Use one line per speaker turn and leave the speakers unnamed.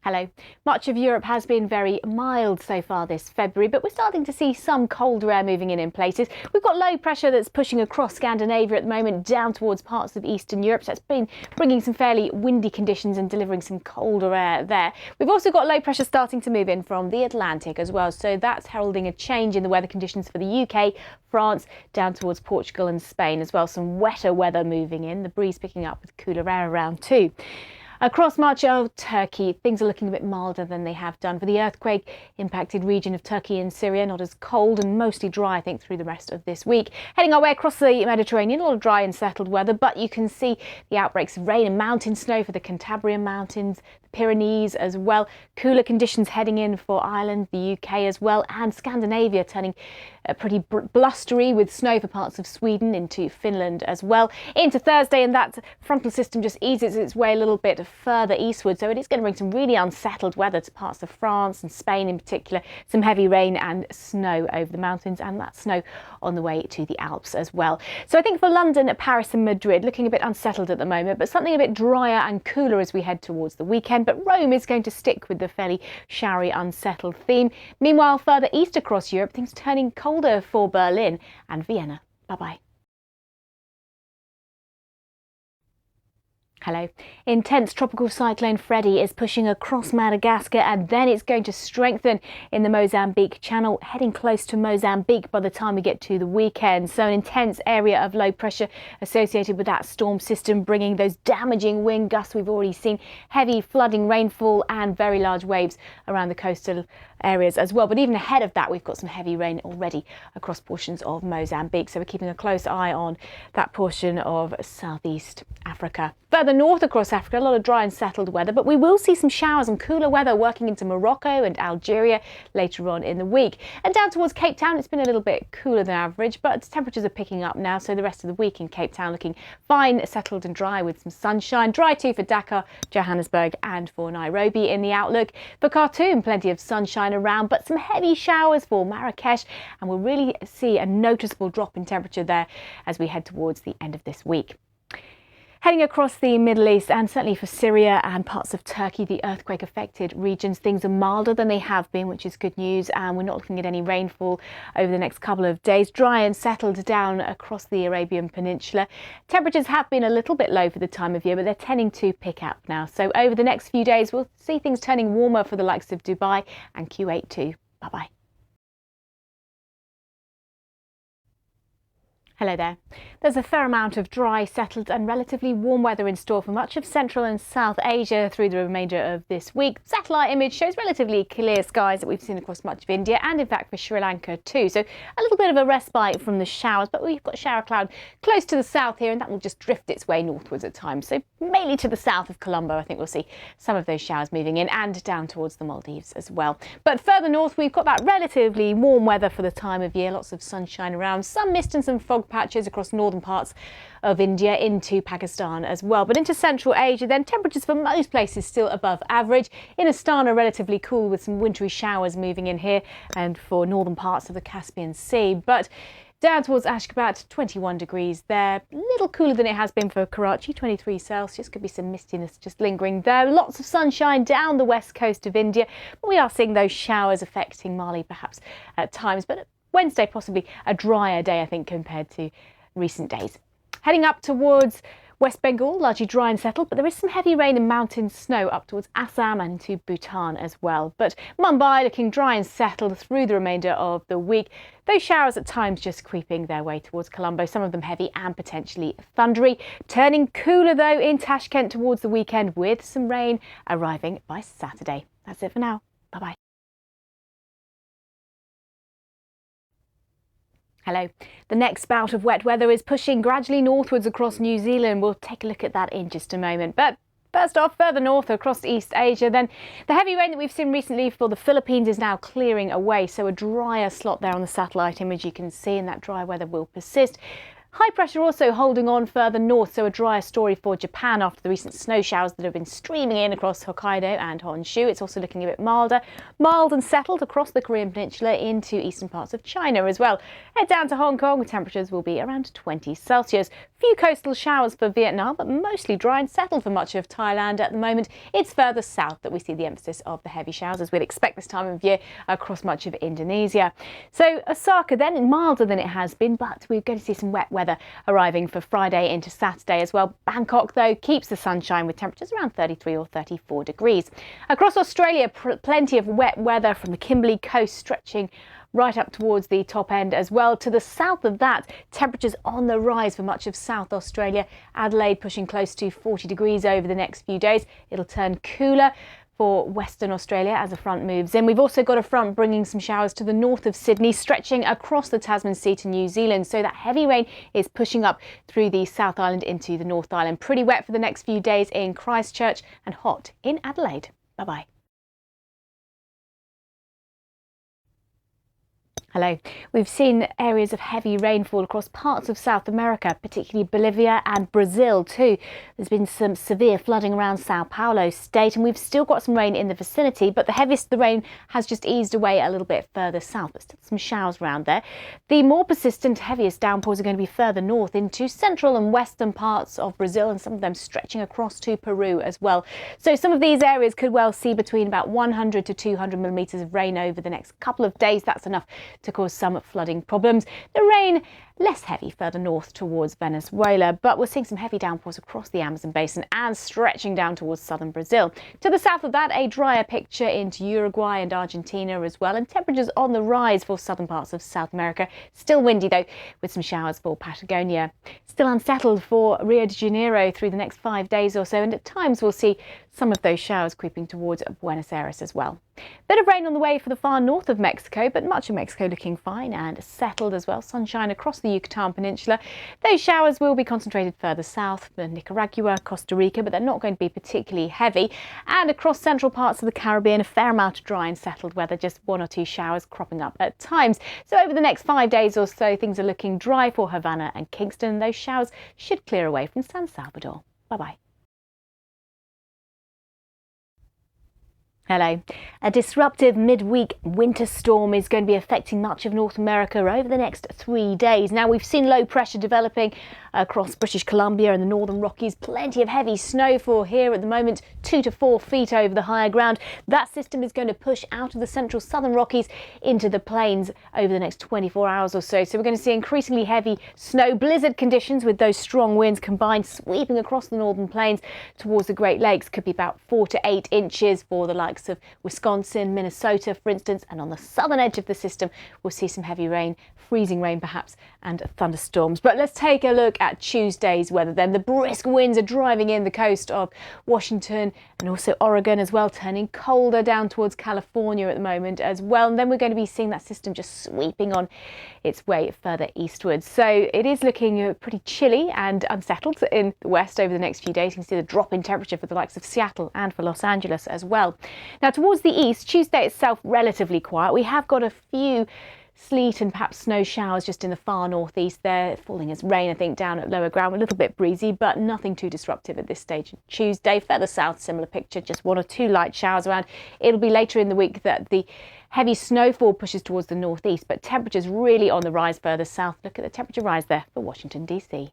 Hello. Much of Europe has been very mild so far this February, but we're starting to see some colder air moving in places. We've got low pressure that's pushing across Scandinavia at the moment down towards parts of Eastern Europe. So that's been bringing some fairly windy conditions and delivering some colder air there. We've also got low pressure starting to move in from the Atlantic as well. So that's heralding a change in the weather conditions for the UK, France, down towards Portugal and Spain as well. Some wetter weather moving in, the breeze picking up with cooler air around too. Across much of Turkey, things are looking a bit milder than they have done. For the earthquake-impacted region of Turkey and Syria, not as cold and mostly dry, I think, through the rest of this week. Heading our way across the Mediterranean, a lot of dry and settled weather, but you can see the outbreaks of rain and mountain snow for the Cantabrian Mountains, the Pyrenees as well. Cooler conditions heading in for Ireland, the UK as well, and Scandinavia turning pretty blustery with snow for parts of Sweden into Finland as well. Into Thursday, and that frontal system just eases its way a little bit further eastward, so it is going to bring some really unsettled weather to parts of France and Spain in particular. Some heavy rain and snow over the mountains, and that snow on the way to the Alps as well. So I think for London, Paris and Madrid, looking a bit unsettled at the moment, but something a bit drier and cooler as we head towards the weekend. But Rome is going to stick with the fairly showery, unsettled theme. Meanwhile, further east across Europe, things turning colder for Berlin and Vienna. Bye-bye. Hello. Intense tropical cyclone Freddy is pushing across Madagascar, and then it's going to strengthen in the Mozambique Channel, heading close to Mozambique by the time we get to the weekend. So an intense area of low pressure associated with that storm system, bringing those damaging wind gusts we've already seen, heavy flooding rainfall and very large waves around the coastal areas as well. But even ahead of that, we've got some heavy rain already across portions of Mozambique. So we're keeping a close eye on that portion of southeast Africa. Further north across Africa, a lot of dry and settled weather, but we will see some showers and cooler weather working into Morocco and Algeria later on in the week. And down towards Cape Town, it's been a little bit cooler than average, but temperatures are picking up now. So the rest of the week in Cape Town looking fine, settled and dry with some sunshine. Dry too for Dakar, Johannesburg and for Nairobi in the outlook. For Khartoum, plenty of sunshine around, but some heavy showers for Marrakesh, and we'll really see a noticeable drop in temperature there as we head towards the end of this week. Heading across the Middle East, and certainly for Syria and parts of Turkey, the earthquake-affected regions, things are milder than they have been, which is good news, and we're not looking at any rainfall over the next couple of days. Dry and settled down across the Arabian Peninsula. Temperatures have been a little bit low for the time of year, but they're tending to pick up now. So over the next few days, we'll see things turning warmer for the likes of Dubai and Kuwait too. Bye-bye. Hello there. There's a fair amount of dry, settled and relatively warm weather in store for much of Central and South Asia through the remainder of this week. Satellite image shows relatively clear skies that we've seen across much of India and in fact for Sri Lanka too. So a little bit of a respite from the showers, but we've got shower cloud close to the south here, and that will just drift its way northwards at times. So mainly to the south of Colombo, I think we'll see some of those showers moving in, and down towards the Maldives as well. But further north, we've got that relatively warm weather for the time of year. Lots of sunshine around, some mist and some fog patches across northern parts of India into Pakistan as well. But into Central Asia, then temperatures for most places still above average. In Astana, relatively cool with some wintry showers moving in here, and for northern parts of the Caspian Sea. But down towards Ashgabat, 21 degrees there. A little cooler than it has been for Karachi, 23 Celsius. Could be some mistiness just lingering there. Lots of sunshine down the west coast of India. But we are seeing those showers affecting Mali perhaps at times. But Wednesday, possibly a drier day, I think, compared to recent days. Heading up towards West Bengal, largely dry and settled, but there is some heavy rain and mountain snow up towards Assam and to Bhutan as well. But Mumbai looking dry and settled through the remainder of the week. Those showers at times just creeping their way towards Colombo, some of them heavy and potentially thundery. Turning cooler though in Tashkent towards the weekend, with some rain arriving by Saturday. That's it for now. Bye-bye. Hello. The next bout of wet weather is pushing gradually northwards across New Zealand. We'll take a look at that in just a moment. But first off, further north across East Asia, then the heavy rain that we've seen recently for the Philippines is now clearing away. So a drier slot there on the satellite image you can see, and that dry weather will persist. High pressure also holding on further north, so a drier story for Japan after the recent snow showers that have been streaming in across Hokkaido and Honshu. It's also looking a bit mild and settled across the Korean peninsula into eastern parts of China as well. Head down to Hong Kong, where temperatures will be around 20 Celsius. Few coastal showers for Vietnam, but mostly dry and settled for much of Thailand at the moment. It's further south that we see the emphasis of the heavy showers, as we'd expect this time of year across much of Indonesia. So Osaka then milder than it has been, but we're going to see some wet weather arriving for Friday into Saturday as well. Bangkok, though, keeps the sunshine with temperatures around 33 or 34 degrees. Across Australia, plenty of wet weather from the Kimberley coast stretching right up towards the top end as well. To the south of that, temperatures on the rise for much of South Australia. Adelaide pushing close to 40 degrees over the next few days. It'll turn cooler for Western Australia as a front moves in. We've also got a front bringing some showers to the north of Sydney, stretching across the Tasman Sea to New Zealand. So that heavy rain is pushing up through the South Island into the North Island. Pretty wet for the next few days in Christchurch and hot in Adelaide. Bye-bye. Hello. We've seen areas of heavy rainfall across parts of South America, particularly Bolivia and Brazil too. There's been some severe flooding around Sao Paulo state, and we've still got some rain in the vicinity, but the heaviest of the rain has just eased away a little bit further south, but still some showers around there. The more persistent, heaviest downpours are going to be further north into central and western parts of Brazil, and some of them stretching across to Peru as well. So some of these areas could well see between about 100 to 200 millimetres of rain over the next couple of days. That's enough to cause some flooding problems. The rain less heavy further north towards Venezuela, but we're seeing some heavy downpours across the Amazon basin and stretching down towards southern Brazil. To the south of that, a drier picture into Uruguay and Argentina as well, and temperatures on the rise for southern parts of South America. Still windy though, with some showers for Patagonia. Still unsettled for Rio de Janeiro through the next 5 days or so, and at times we'll see some of those showers creeping towards Buenos Aires as well. Bit of rain on the way for the far north of Mexico, but much of Mexico looking fine and settled as well. Sunshine across the Yucatan Peninsula. Those showers will be concentrated further south for Nicaragua, Costa Rica, but they're not going to be particularly heavy. And across central parts of the Caribbean, a fair amount of dry and settled weather, just 1 or 2 showers cropping up at times. So over the next 5 days or so, things are looking dry for Havana and Kingston. Those showers should clear away from San Salvador. Bye-bye. Hello. A disruptive midweek winter storm is going to be affecting much of North America over the next 3 days. Now, we've seen low pressure developing across British Columbia and the Northern Rockies. Plenty of heavy snowfall here at the moment, 2 to 4 feet over the higher ground. That system is going to push out of the central southern Rockies into the plains over the next 24 hours or so. So we're going to see increasingly heavy snow blizzard conditions with those strong winds combined sweeping across the northern plains towards the Great Lakes. Could be about 4 to 8 inches for the likes of Wisconsin, Minnesota, for instance, and on the southern edge of the system we'll see some heavy rain, freezing rain perhaps, and thunderstorms. But let's take a look at Tuesday's weather then. The brisk winds are driving in the coast of Washington and also Oregon as well, turning colder down towards California at the moment as well. And then we're going to be seeing that system just sweeping on its way further eastwards. So it is looking pretty chilly and unsettled in the west over the next few days. You can see the drop in temperature for the likes of Seattle and for Los Angeles as well. Now towards the east, Tuesday itself relatively quiet. We have got a few sleet and perhaps snow showers just in the far northeast there, falling as rain I think down at lower ground, a little bit breezy, but nothing too disruptive at this stage. Tuesday, further south, similar picture, just 1 or 2 light showers around. It'll be later in the week that the heavy snowfall pushes towards the northeast, but temperatures really on the rise further south. Look at the temperature rise there for Washington DC.